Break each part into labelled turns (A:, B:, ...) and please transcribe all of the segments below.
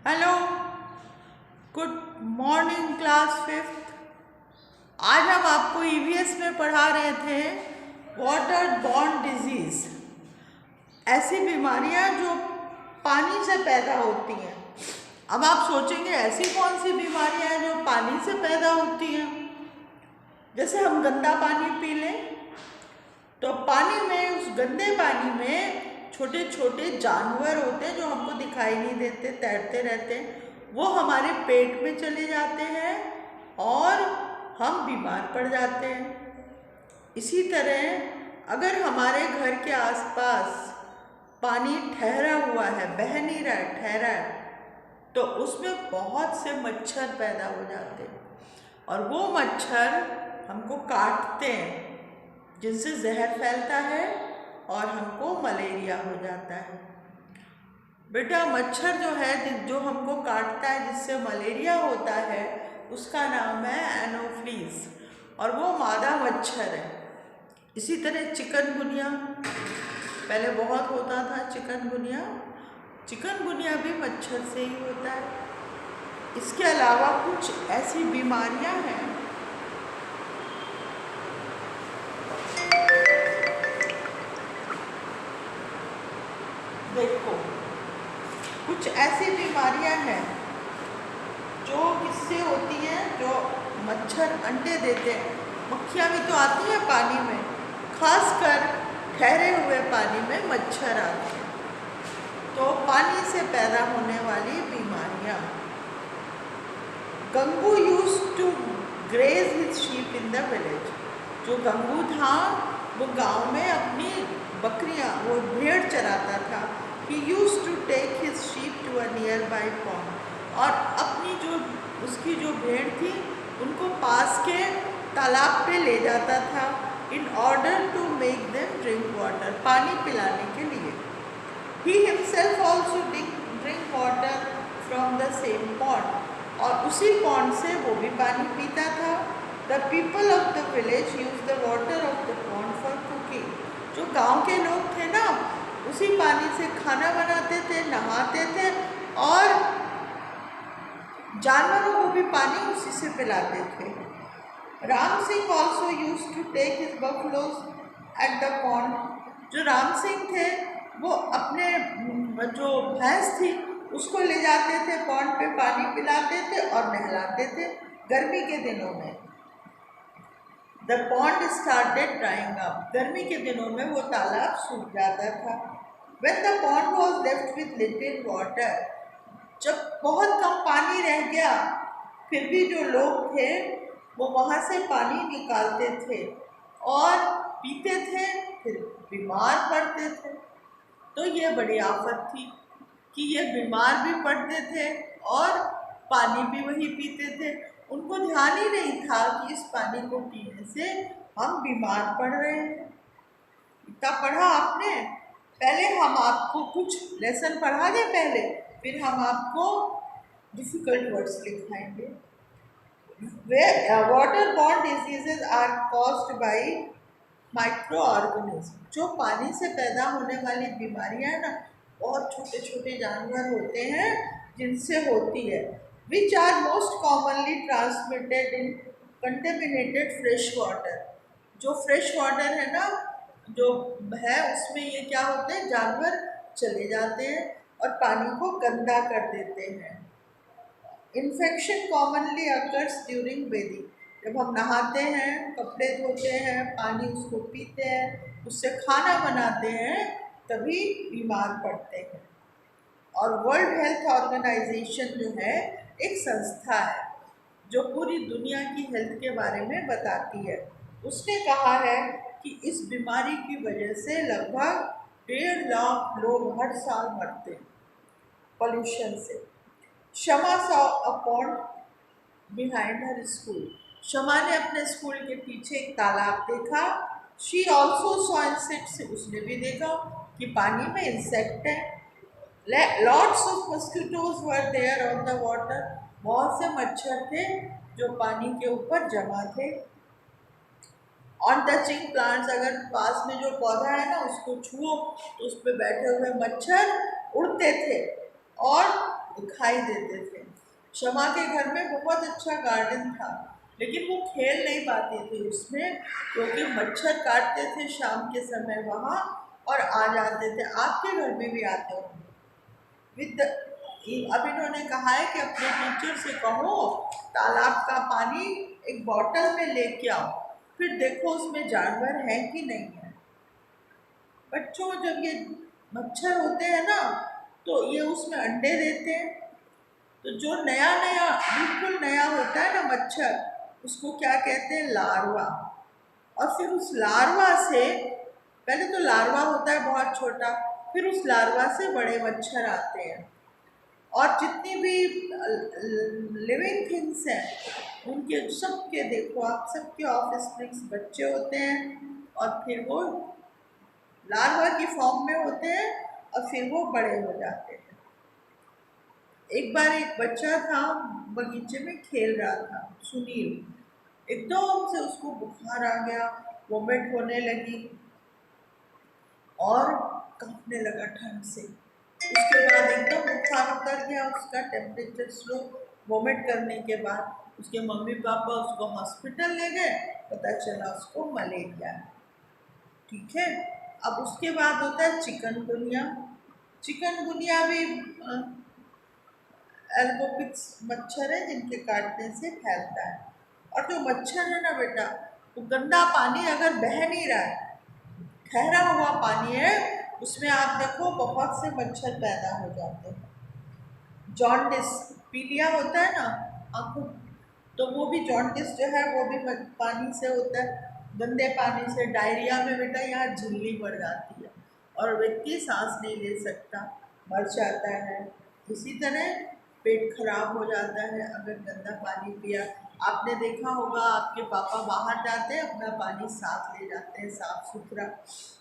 A: Hello, good morning class fifth. आज हम आपको ईवीएस में पढ़ा रहे थे वाटर बॉर्न डिजीज़, ऐसी बीमारियां जो पानी से पैदा होती हैं। अब आप सोचेंगे ऐसी कौन सी बीमारियां हैं जो पानी से पैदा होती हैं। जैसे हम गंदा पानी पी लें तो पानी में, उस गंदे पानी में छोटे छोटे जानवर होते हैं जो हमको दिखाई नहीं देते, तैरते रहते हैं। वो हमारे पेट में चले जाते हैं और हम बीमार पड़ जाते हैं। इसी तरह अगर हमारे घर के आसपास पानी ठहरा हुआ है, बह नहीं रहा है, ठहरा है, तो उसमें बहुत से मच्छर पैदा हो जाते हैं और वो मच्छर हमको काटते हैं, जिनसे जहर फैलता है और हमको मलेरिया हो जाता है। बेटा, मच्छर जो है जो हमको काटता है, जिससे मलेरिया होता है, उसका नाम है एनोफ्लीज और वो मादा मच्छर है। इसी तरह चिकनगुनिया पहले बहुत होता था। चिकनगुनिया भी मच्छर से ही होता है। इसके अलावा कुछ ऐसी बीमारियां हैं देखो, कुछ ऐसी बीमारियां हैं जो किससे होती हैं, जो मच्छर अंडे देते हैं। मक्खियाँ भी तो आती हैं पानी में, खासकर ठहरे हुए पानी में मच्छर आते हैं। तो पानी से पैदा होने वाली बीमारियां। Gangu used to graze his sheep in the village. जो गंगू था वो गांव में अपनी बकरियां, वो भेड़ चराता था। He used to take his sheep to a nearby pond, और अपनी जो उसकी जो भेड़ थी उनको पास के तालाब पे ले जाता था, in order to make them drink water, पानी पिलाने के लिए। He himself also drink water from the same pond, और उसी पॉन्ड से वो भी पानी पीता था। The people of the village use the water of the pond for cooking. जो गांव के लोग थे ना, उसी पानी से खाना बनाते थे, नहाते थे और जानवरों को भी पानी उसी से पिलाते थे। Ram Singh also use to take his buffaloes at the pond. जो राम सिंह थे वो अपने जो भैंस थी उसको ले जाते थे पॉन्ड पे, पानी पिलाते थे और नहलाते थे गर्मी के दिनों में। The pond started drawing up. गर्मी के दिनों में वो तालाब सूख जाता था। When the pond was left with little water, जब बहुत कम पानी रह गया, फिर भी जो लोग थे वो वहाँ से पानी निकालते थे और पीते थे, फिर बीमार पड़ते थे। तो ये बड़ी आफत थी कि ये बीमार भी पड़ते थे और पानी भी वही पीते थे। उनको ध्यान ही नहीं था कि इस पानी को पीने से हम बीमार पड़ रहे हैं। इतना पढ़ा आपने। पहले हम आपको कुछ लेसन पढ़ा दें पहले, फिर हम आपको डिफिकल्ट वर्ड्स लिखाएंगे। Water borne diseases are caused by micro organism. जो पानी से पैदा होने वाली बीमारियां ना, बहुत छोटे छोटे जानवर होते हैं जिनसे होती है। Which are most commonly transmitted in contaminated fresh water. जो फ्रेश वाटर है ना, जो है, उसमें ये क्या होते हैं, जानवर चले जाते हैं और पानी को गंदा कर देते हैं। Infection commonly occurs during bathing. जब हम नहाते हैं, कपड़े धोते हैं, पानी उसको पीते हैं, उससे खाना बनाते हैं, तभी बीमार पड़ते हैं। और वर्ल्ड हेल्थ ऑर्गेनाइजेशन जो है एक संस्था है जो पूरी दुनिया की हेल्थ के बारे में बताती है। उसने कहा है कि इस बीमारी की वजह से लगभग 1.5 लाख लोग हर साल मरते हैं पॉल्यूशन से। Shama saw a pond behind her school. Shama ने अपने स्कूल के पीछे एक तालाब देखा। She also saw insects. उसने भी देखा कि पानी में इंसेक्ट है। Lots of mosquitoes were there on the water. बहुत से मच्छर थे जो पानी के ऊपर जमा थे। On touching plants. अगर पास में जो पौधा है ना उसको छुओ तो उस पर बैठे हुए मच्छर उड़ते थे और दिखाई देते थे। शमा के घर में बहुत अच्छा गार्डन था, लेकिन वो खेल नहीं पाती थी उसमें, क्योंकि मच्छर काटते थे शाम के समय वहाँ और आ जाते थे। आपके घर में भी आते होंगे। विद अब इन्होंने कहा है कि अपने टीचर से कहो तालाब का पानी एक बॉटल में लेके आओ, फिर देखो उसमें जानवर हैं कि नहीं है। बच्चों, जब ये मच्छर होते हैं ना, तो ये उसमें अंडे देते हैं। तो जो नया नया बिल्कुल नया होता है ना मच्छर, उसको क्या कहते हैं? लार्वा। और फिर उस लार्वा से, पहले तो लार्वा होता है बहुत छोटा, फिर उस लार्वा से बड़े मच्छर आते हैं। और जितनी भी लिविंग थिंग्स हैं उनके सबके, देखो आप, सबके ऑफस्प्रिंग्स बच्चे होते हैं और फिर वो लार्वा की फॉर्म में होते हैं और फिर वो बड़े हो जाते हैं। एक बार एक बच्चा था, बगीचे में खेल रहा था, सुनील। एकदम से उसको बुखार आ गया, वोमिट होने लगी और कांपने लगा ठंड से। उसके बाद एकदम बुखार उतर गया, उसका टेम्परेचर स्लो। वोमिट करने के बाद उसके मम्मी पापा उसको हॉस्पिटल ले गए, पता चला उसको मलेरिया है। ठीक है। अब उसके बाद होता है चिकनगुनिया। चिकनगुनिया भी एल्बोपिक्स मच्छर है जिनके काटने से फैलता है। और जो मच्छर है ना बेटा, वो गंदा पानी अगर बह नहीं रहा है, ठहरा हुआ पानी है, उसमें आप देखो बहुत से मच्छर पैदा हो जाते हैं। जॉन्डिस, पीलिया होता है ना आंखों, तो वो भी जॉन्डिस जो है वो भी पानी से होता है, गंदे पानी से। डायरिया में बेटा यहाँ झिल्ली बढ़ जाती है और व्यक्ति सांस नहीं ले सकता, मर जाता है। इसी तरह पेट खराब हो जाता है अगर गंदा पानी पिया। आपने देखा होगा आपके पापा बाहर जाते हैं, अपना पानी साफ ले जाते हैं, साफ सुथरा।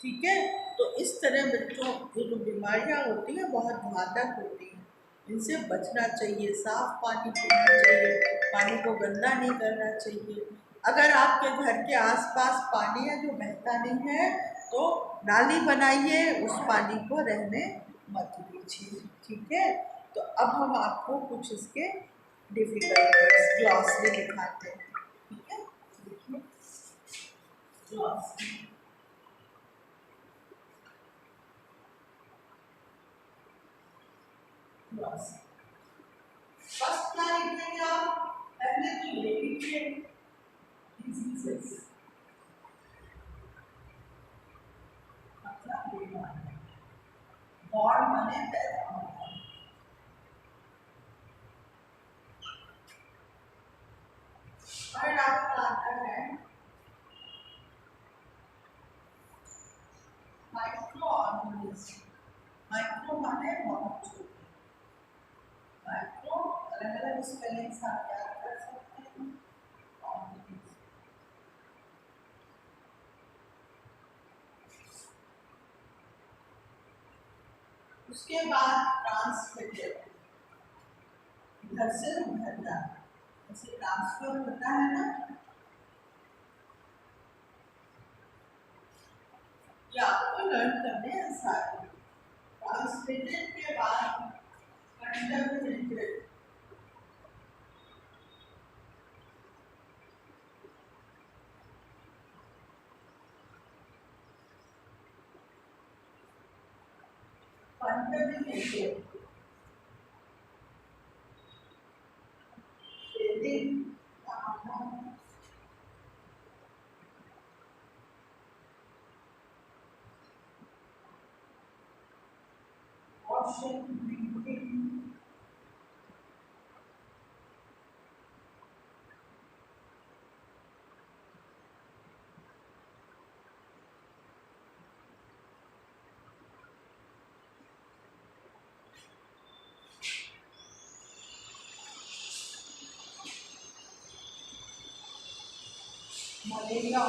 A: ठीक है। तो इस तरह बच्चों की जो बीमारियाँ होती हैं बहुत घातक होती हैं, इनसे बचना चाहिए। साफ पानी पीना चाहिए, पानी को गंदा नहीं करना चाहिए। अगर आपके घर के आसपास पानी है जो बहता नहीं है, तो नाली बनाइए, उस पानी को रहने मत दीजिए। ठीक है। तो अब हम आपको कुछ इसके डिफिकल्ट ग्लॉसरी दिखाते हैं। ठीक है, देखिए ग्लॉसरी। ग्लॉसरी फर्स्ट क्या लिखेंगे आप? पहले तो ये लिखिए डिजीजेस, मतलब बीमारी। बॉर्न माने पैदा होना। और आपका आता है माइक्रो ऑर्गेनिज्म। माइक्रो माने बहुत छोटे। माइक्रो अलग अलग स्पेलिंग्स आप याद कर सकते हैं। ऑर्गेनिज्म। उसके बाद ट्रांसमिटेड, इधर से उधर जाना, जैसे ट्रांसफर होता है ना, ये आपको लर्न करने हैं सारे। ट्रांसमिटेड के बाद कंटमिनेटेड। कंटमिनेटेड shedding, washing, drinking, malaria।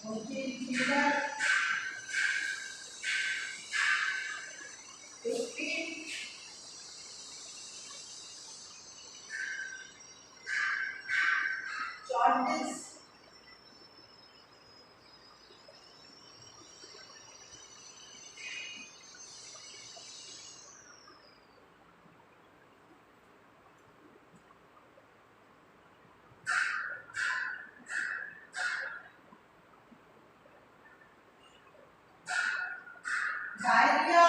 A: fever, 15, jaundice, diarrhea,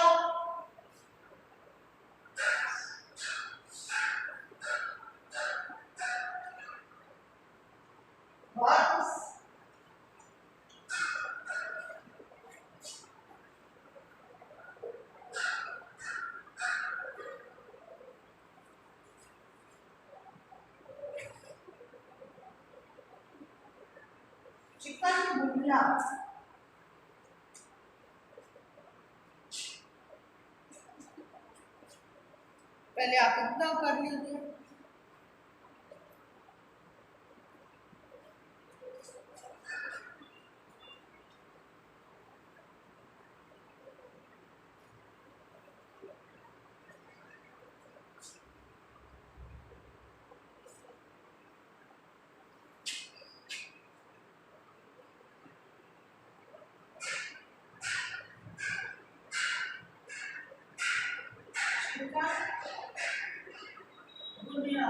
A: worms, chikungunya. पहले आप इतना कर लीजिए। चिकनगुनिया,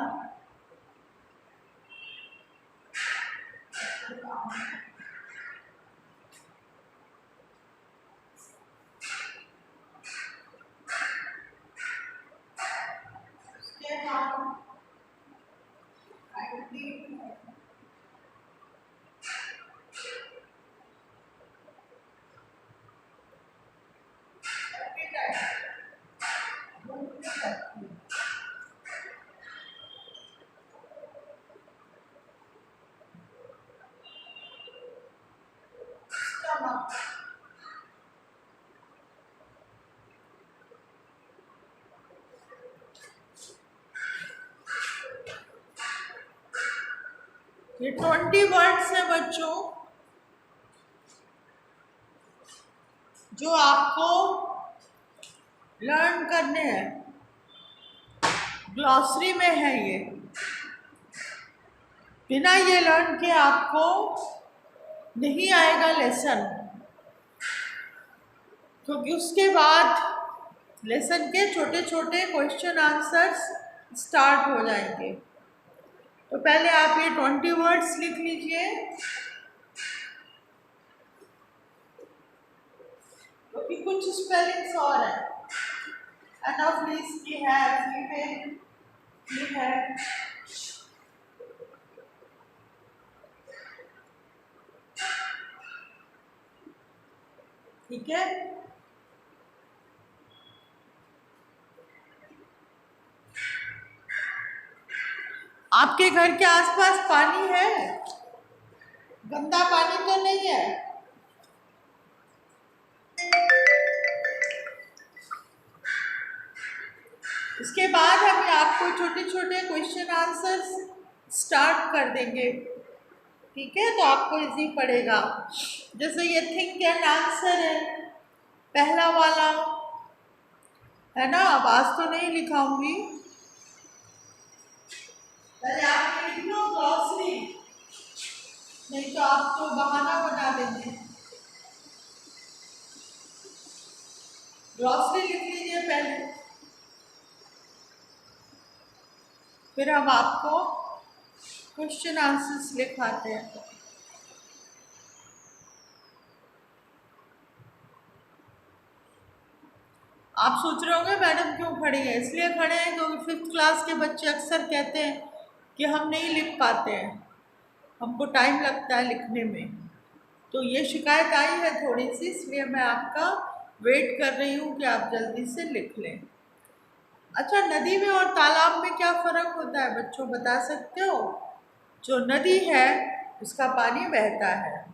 A: उसके हम ये 20 वर्ड्स हैं बच्चों, जो आपको लर्न करने हैं। ग्लॉसरी में है ये, बिना ये लर्न के आपको नहीं आएगा लेसन, क्योंकि उसके बाद लेसन के छोटे छोटे क्वेश्चन आंसर्स स्टार्ट हो जाएंगे। तो पहले आप ये 20 वर्ड्स लिख लीजिए, क्योंकि कुछ स्पेलिंग्स और हैं। एनाफ्लिस की है, फीमेल की है, ठीक है। आपके घर के आसपास पानी है? गंदा पानी तो नहीं है? इसके बाद हम आपको छोटे छोटे क्वेश्चन आंसर्स स्टार्ट कर देंगे, ठीक है। तो आपको इजी पड़ेगा। जैसे ये थिंक एंड आंसर है पहला वाला, है ना। आवाज तो नहीं लिखाऊंगी, पहले आप लिख लो ग्लॉसरी, नहीं तो आप तो बहाना बना देंगे। ग्लॉसरी लिख लीजिए पहले, फिर हम आपको क्वेश्चन आंसर्स लिखाते हैं। आप सोच रहे होंगे मैडम क्यों खड़ी है? इसलिए खड़े हैं क्योंकि 5th क्लास के बच्चे अक्सर कहते हैं कि हम नहीं लिख पाते हैं, हमको टाइम लगता है लिखने में। तो ये शिकायत आई है थोड़ी सी, इसलिए मैं आपका वेट कर रही हूँ कि आप जल्दी से लिख लें। अच्छा, नदी में और तालाब में क्या फ़र्क होता है बच्चों, बता सकते हो? जो नदी है उसका पानी बहता है,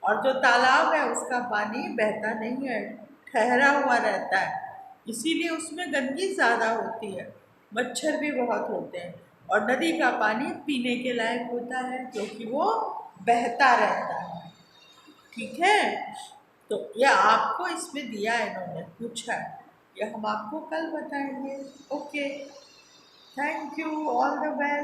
A: और जो तालाब है उसका पानी बहता नहीं है, ठहरा हुआ रहता है। इसीलिए उसमें गंदगी ज़्यादा होती है, मच्छर भी बहुत होते हैं। और नदी का पानी पीने के लायक होता है क्योंकि वो बहता रहता है। ठीक है, तो ये आपको इसमें दिया है, इन्होंने पूछा है, ये हम आपको कल बताएंगे। Okay, thank you, all the best.